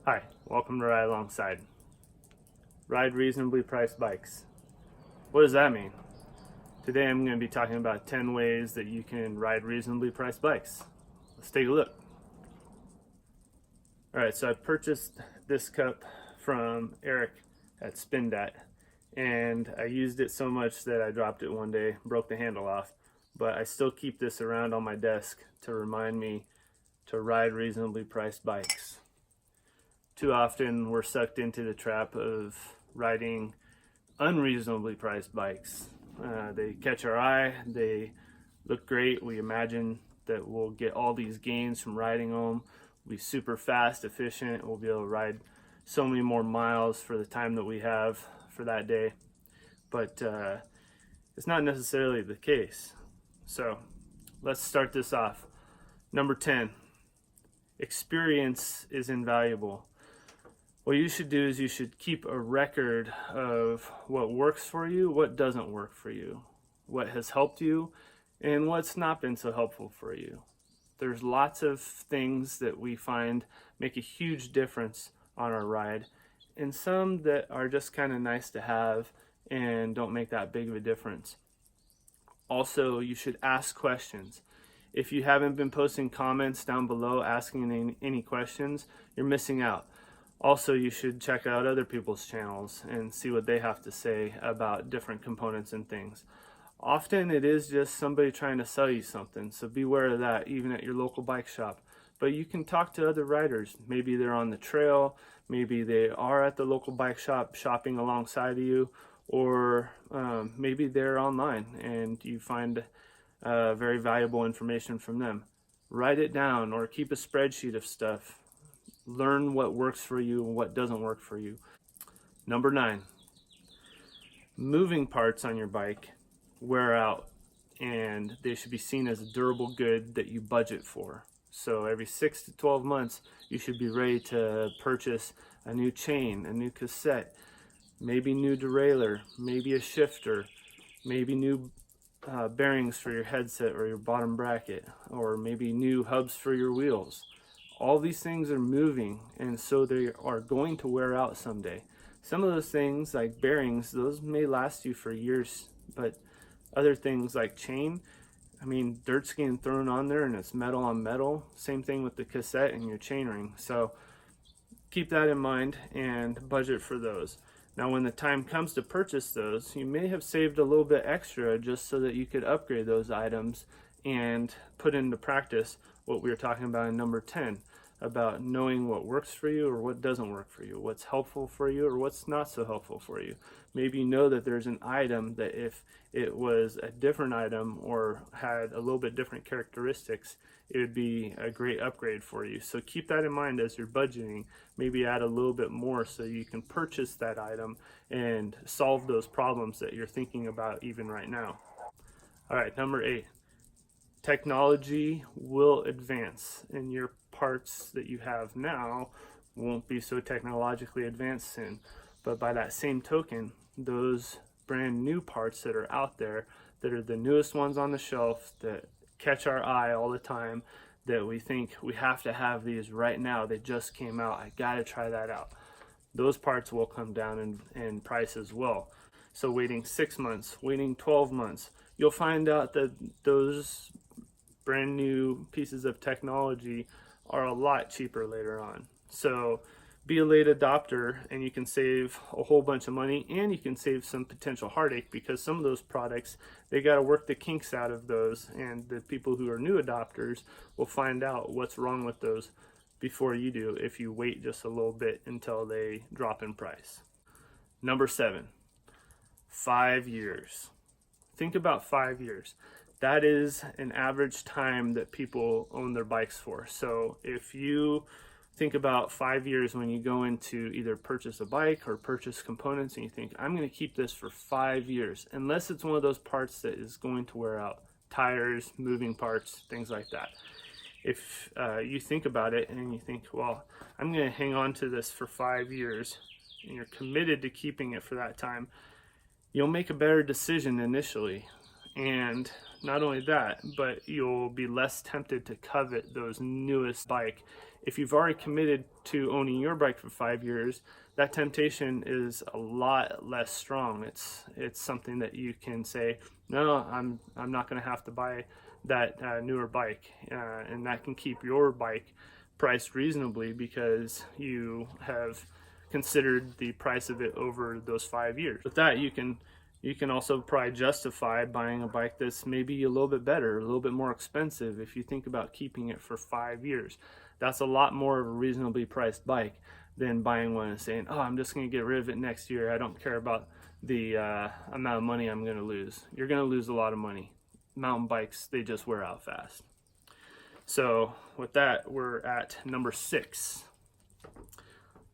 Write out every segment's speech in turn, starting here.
Hi, welcome to Ride Alongside. Ride reasonably priced bikes. What does that mean? Today I'm going to be talking about 10 ways that you can ride reasonably priced bikes. Let's take a look. Alright, so I purchased this cup from Eric at Spindatt, and I used it so much that I dropped it one day, broke the handle off, but I still keep this around on my desk to remind me to ride reasonably priced bikes. Too often we're sucked into the trap of riding unreasonably priced bikes. They catch our eye, they look great, we imagine that we'll get all these gains from riding them, we'll be super fast, efficient, we'll be able to ride so many more miles for the time that we have for that day, but it's not necessarily the case. So let's start this off. Number 10, experience is invaluable. What you should do is you should keep a record of what works for you, what doesn't work for you, what has helped you, and what's not been so helpful for you. There's lots of things that we find make a huge difference on our ride, and some that are just kind of nice to have and don't make that big of a difference. Also, you should ask questions. If you haven't been posting comments down below asking any questions, you're missing out. Also, you should check out other people's channels and see what they have to say about different components and things. Often it is just somebody trying to sell you something, so beware of that even at your local bike shop. But you can talk to other riders. Maybe they're on the trail, maybe they are at the local bike shop shopping alongside of you, or maybe they're online and you find very valuable information from them. Write it down or keep a spreadsheet of stuff. Learn what works for you and what doesn't work for you. Number 9, moving parts on your bike wear out and they should be seen as a durable good that you budget for. So every 6 to 12 months you should be ready to purchase a new chain, a new cassette, maybe new derailleur, maybe a shifter, maybe new bearings for your headset or your bottom bracket, or maybe new hubs for your wheels. All these things are moving, and so they are going to wear out someday. Some of those things, like bearings, those may last you for years, but other things like chain, I mean, dirt's getting thrown on there and it's metal on metal. Same thing with the cassette and your chain ring. So keep that in mind and budget for those. Now, when the time comes to purchase those, you may have saved a little bit extra just so that you could upgrade those items and put into practice what we were talking about in number 10, about knowing what works for you or what doesn't work for you, what's helpful for you or what's not so helpful for you. Maybe you know that there's an item that if it was a different item or had a little bit different characteristics, it would be a great upgrade for you. So keep that in mind as you're budgeting. Maybe add a little bit more so you can purchase that item and solve those problems that you're thinking about even right now. All right, number 8. Technology will advance and your parts that you have now won't be so technologically advanced soon. But by that same token, those brand new parts that are out there, that are the newest ones on the shelf, that catch our eye all the time, that we think we have to have these right now, they just came out, I gotta try that out. Those parts will come down in price as well. So waiting 6 months, waiting 12 months, you'll find out that those brand new pieces of technology are a lot cheaper later on. So be a late adopter and you can save a whole bunch of money, and you can save some potential heartache, because some of those products, they got to work the kinks out of those, and the people who are new adopters will find out what's wrong with those before you do if you wait just a little bit until they drop in price. Number 7, 5 years. Think about 5 years. That is an average time that people own their bikes for. So if you think about 5 years when you go into either purchase a bike or purchase components and you think, I'm going to keep this for 5 years, unless it's one of those parts that is going to wear out, tires, moving parts, things like that. If you think about it and you think, well, I'm going to hang on to this for 5 years, and you're committed to keeping it for that time, you'll make a better decision initially. And not only that, but you'll be less tempted to covet those newest bike. If you've already committed to owning your bike for 5 years, that temptation is a lot less strong. It's something that you can say, no, I'm not going to have to buy that newer bike, and that can keep your bike priced reasonably because you have considered the price of it over those 5 years. With that, you can also probably justify buying a bike that's maybe a little bit better, a little bit more expensive if you think about keeping it for 5 years. That's a lot more of a reasonably priced bike than buying one and saying, oh, I'm just going to get rid of it next year. I don't care about the amount of money I'm going to lose. You're going to lose a lot of money. Mountain bikes, they just wear out fast. So with that, we're at number 6.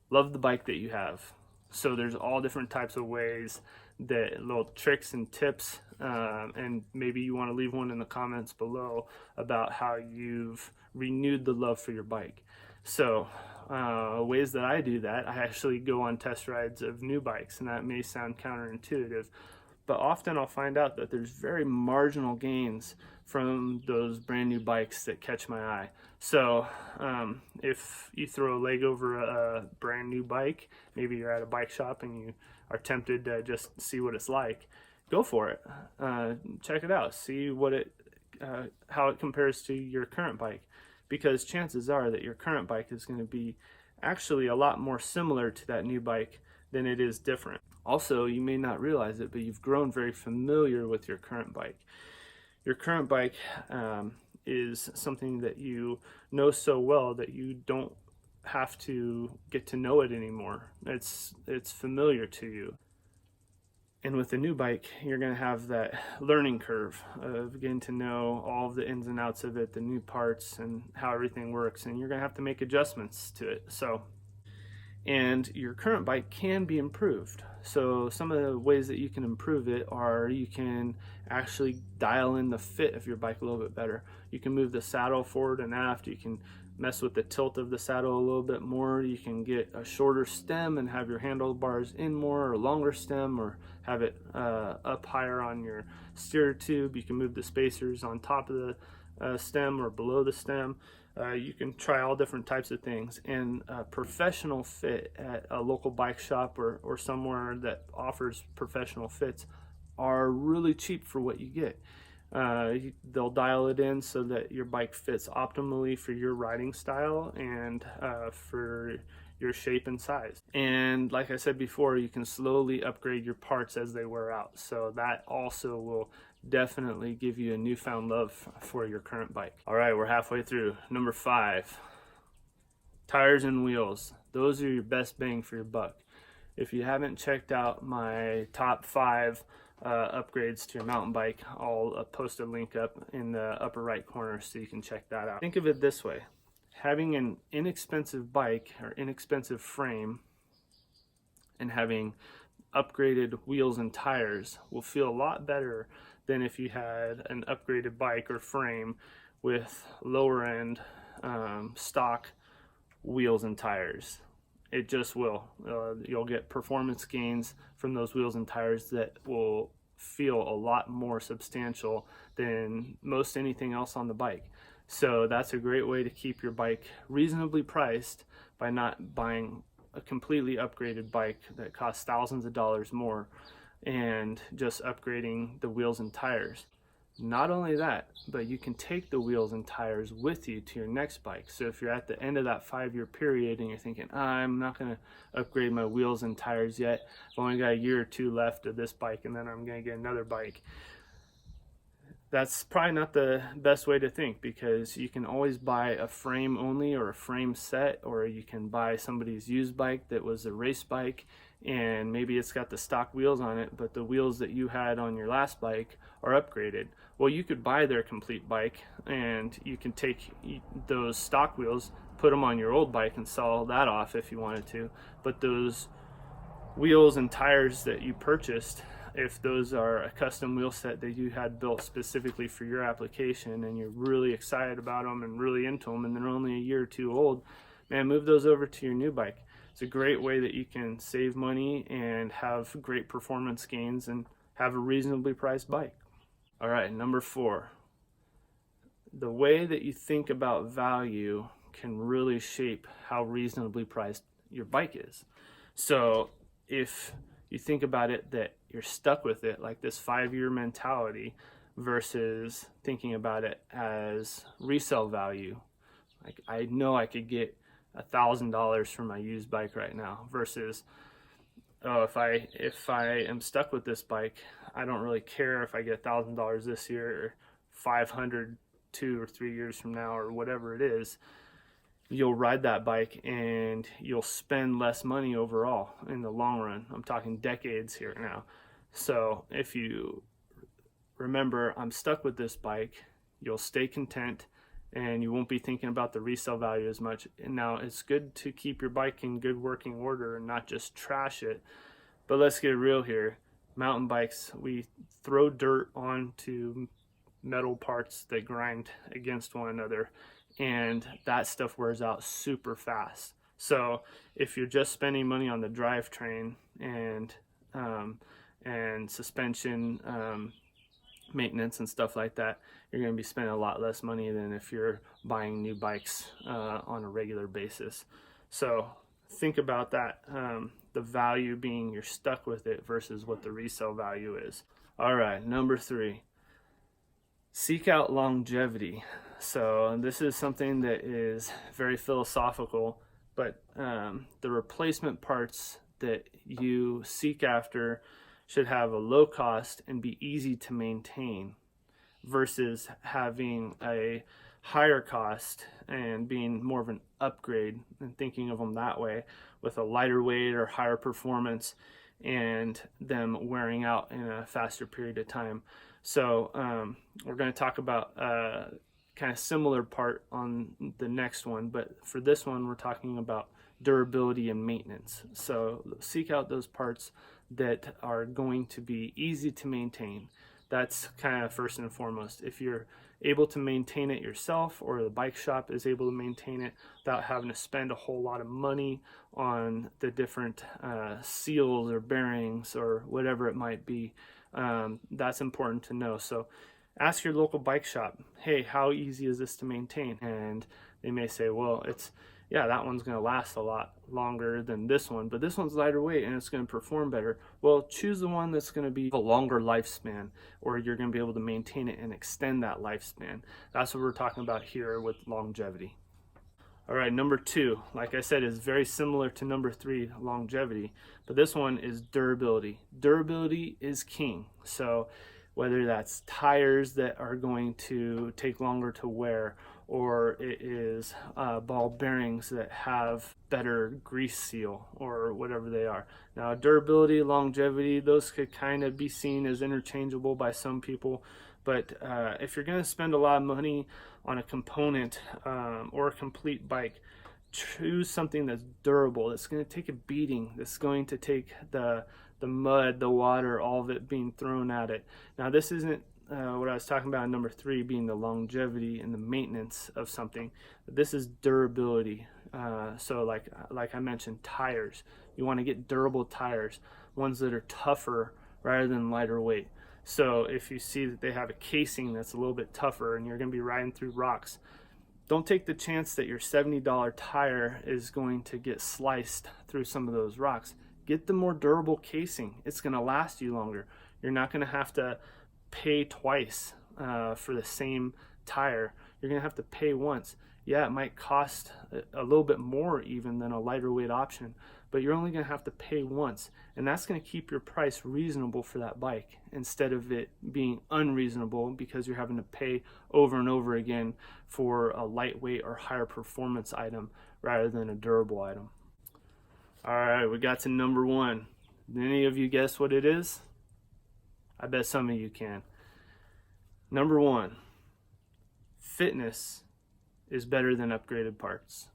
Love the bike that you have. So there's all different types of ways, that little tricks and tips, and maybe you want to leave one in the comments below about how you've renewed the love for your bike. So ways that I do that, I actually go on test rides of new bikes, and that may sound counterintuitive, but often I'll find out that there's very marginal gains from those brand new bikes that catch my eye. So if you throw a leg over a brand new bike, maybe you're at a bike shop and you are tempted to just see what it's like, go for it. Check it out. See how it compares to your current bike, because chances are that your current bike is going to be actually a lot more similar to that new bike than it is different. Also, you may not realize it, but you've grown very familiar with your current bike. Your current bike is something that you know so well that you don't have to get to know it anymore. It's familiar to you. And with the new bike, you're going to have that learning curve of getting to know all of the ins and outs of it, the new parts and how everything works, and you're going to have to make adjustments to it. And your current bike can be improved. So some of the ways that you can improve it are, you can actually dial in the fit of your bike a little bit better. You can move the saddle forward and aft. You can mess with the tilt of the saddle a little bit more. You can get a shorter stem and have your handlebars in more, or a longer stem, or have it up higher on your steer tube. You can move the spacers on top of the stem or below the stem. You can try all different types of things, and a professional fit at a local bike shop or somewhere that offers professional fits are really cheap for what you get. They'll dial it in so that your bike fits optimally for your riding style and for your shape and size. And like I said before, you can slowly upgrade your parts as they wear out. So that also will definitely give you a newfound love for your current bike. All right, we're halfway through. Number 5, tires and wheels. Those are your best bang for your buck. If you haven't checked out my top 5 upgrades to your mountain bike, I'll post a link up in the upper right corner so you can check that out. Think of it this way: having an inexpensive bike or inexpensive frame and having upgraded wheels and tires will feel a lot better than if you had an upgraded bike or frame with lower end stock wheels and tires. It just will. You'll get performance gains from those wheels and tires that will feel a lot more substantial than most anything else on the bike. So that's a great way to keep your bike reasonably priced by not buying a completely upgraded bike that costs thousands of dollars more and just upgrading the wheels and tires. Not only that, but you can take the wheels and tires with you to your next bike. So if you're at the end of that 5-year period and you're thinking, I'm not going to upgrade my wheels and tires yet, I've only got a year or 2 left of this bike and then I'm going to get another bike, that's probably not the best way to think, because you can always buy a frame only or a frame set, or you can buy somebody's used bike that was a race bike and maybe it's got the stock wheels on it, but the wheels that you had on your last bike are upgraded. Well, you could buy their complete bike and you can take those stock wheels, put them on your old bike and sell that off if you wanted to. But those wheels and tires that you purchased, if those are a custom wheel set that you had built specifically for your application and you're really excited about them and really into them and they're only a year or 2 old, man, move those over to your new bike. It's a great way that you can save money and have great performance gains and have a reasonably priced bike. All right, number 4. The way that you think about value can really shape how reasonably priced your bike is. So if you think about it that you're stuck with it, like this 5-year mentality, versus thinking about it as resale value, like I know I could get $1,000 for my used bike right now, versus oh, if I am stuck with this bike, I don't really care if I get $1,000 this year or 500 2 or 3 years from now or whatever it is. You'll ride that bike and you'll spend less money overall in the long run. I'm talking decades here now. So if you remember, I'm stuck with this bike, you'll stay content and you won't be thinking about the resale value as much. And now it's good to keep your bike in good working order and not just trash it. But let's get real here. Mountain bikes, we throw dirt onto metal parts that grind against one another, and that stuff wears out super fast. So if you're just spending money on the drivetrain and suspension maintenance and stuff like that, you're going to be spending a lot less money than if you're buying new bikes on a regular basis. So think about that, the value being you're stuck with it versus what the resale value is. All right, number 3, seek out longevity. So this is something that is very philosophical, but the replacement parts that you seek after should have a low cost and be easy to maintain, versus having a higher cost and being more of an upgrade and thinking of them that way, with a lighter weight or higher performance and them wearing out in a faster period of time. So we're going to talk about kind of similar part on the next one, but for this one we're talking about durability and maintenance. So seek out those parts that are going to be easy to maintain. That's kind of first and foremost. If you're able to maintain it yourself, or the bike shop is able to maintain it without having to spend a whole lot of money on the different seals or bearings or whatever it might be, that's important to know. So ask your local bike shop, hey, how easy is this to maintain? And they may say, well, that one's going to last a lot longer than this one, but this one's lighter weight and it's going to perform better. Well, choose the one that's going to be a longer lifespan, or you're going to be able to maintain it and extend that lifespan. That's what we're talking about here with longevity. All right, number 2, like I said, is very similar to number 3, longevity, but this one is durability. Durability is king. So whether that's tires that are going to take longer to wear, or it is ball bearings that have better grease seal, or whatever they are. Now, durability, longevity, those could kind of be seen as interchangeable by some people, but if you're going to spend a lot of money on a component or a complete bike, choose something that's durable, that's going to take a beating, that's going to take the mud, the water, all of it being thrown at it. Now, this isn't what I was talking about in number 3, being the longevity and the maintenance of something. This is durability. So like I mentioned, tires. You want to get durable tires, ones that are tougher rather than lighter weight. So if you see that they have a casing that's a little bit tougher and you're going to be riding through rocks, don't take the chance that your $70 tire is going to get sliced through some of those rocks. Get the more durable casing. It's going to last you longer. You're not going to have to pay twice for the same tire. You're going to have to pay once. Yeah, it might cost a little bit more even than a lighter weight option, but you're only going to have to pay once, and that's going to keep your price reasonable for that bike instead of it being unreasonable because you're having to pay over and over again for a lightweight or higher performance item rather than a durable item. All right, we got to number 1. Did any of you guess what it is? I bet some of you can. Number 1, fitness is better than upgraded parts.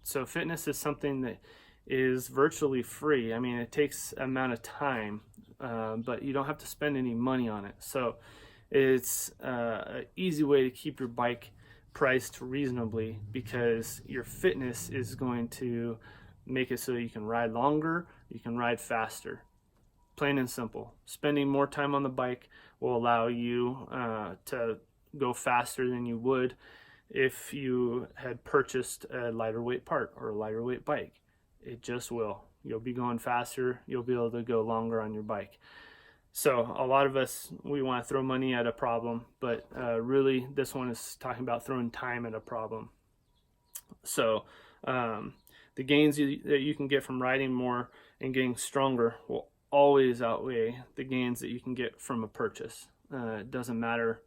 So fitness is something that is virtually free. I mean, it takes an amount of time, but you don't have to spend any money on it. So it's an easy way to keep your bike priced reasonably, because your fitness is going to make it so you can ride longer, you can ride faster. Plain and simple. Spending more time on the bike will allow you to go faster than you would if you had purchased a lighter weight part or a lighter weight bike. It just will. You'll be going faster. You'll be able to go longer on your bike. So a lot of us, we want to throw money at a problem, but really this one is talking about throwing time at a problem. So the gains that you can get from riding more and getting stronger will always outweigh the gains that you can get from a purchase. It doesn't matter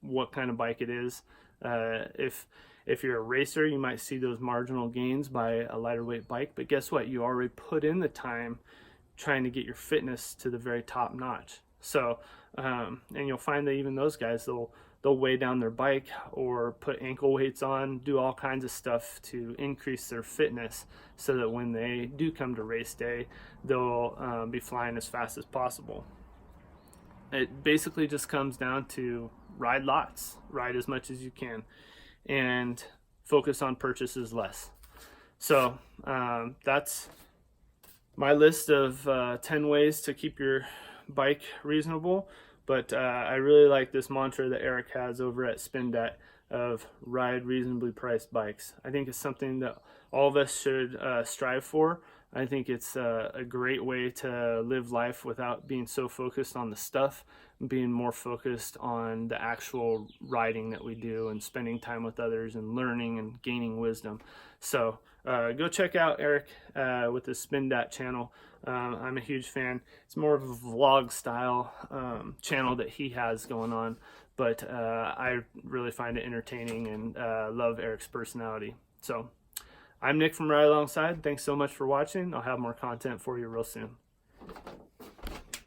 what kind of bike it is. If you're a racer, you might see those marginal gains by a lighter weight bike, but guess what? You already put in the time trying to get your fitness to the very top notch. So, and you'll find that even those guys, they'll weigh down their bike or put ankle weights on, do all kinds of stuff to increase their fitness so that when they do come to race day, they'll be flying as fast as possible. It basically just comes down to ride lots, ride as much as you can, and focus on purchases less. So that's my list of 10 ways to keep your bike reasonable. But I really like this mantra that Eric has over at Spindatt of ride reasonably priced bikes. I think it's something that all of us should strive for. I think it's a great way to live life without being so focused on the stuff, being more focused on the actual riding that we do and spending time with others and learning and gaining wisdom. So go check out Eric with the Spindatt channel. I'm a huge fan. It's more of a vlog style channel that he has going on, but I really find it entertaining and love Eric's personality. So I'm Nick from RideAlongside. Thanks so much for watching. I'll have more content for you real soon.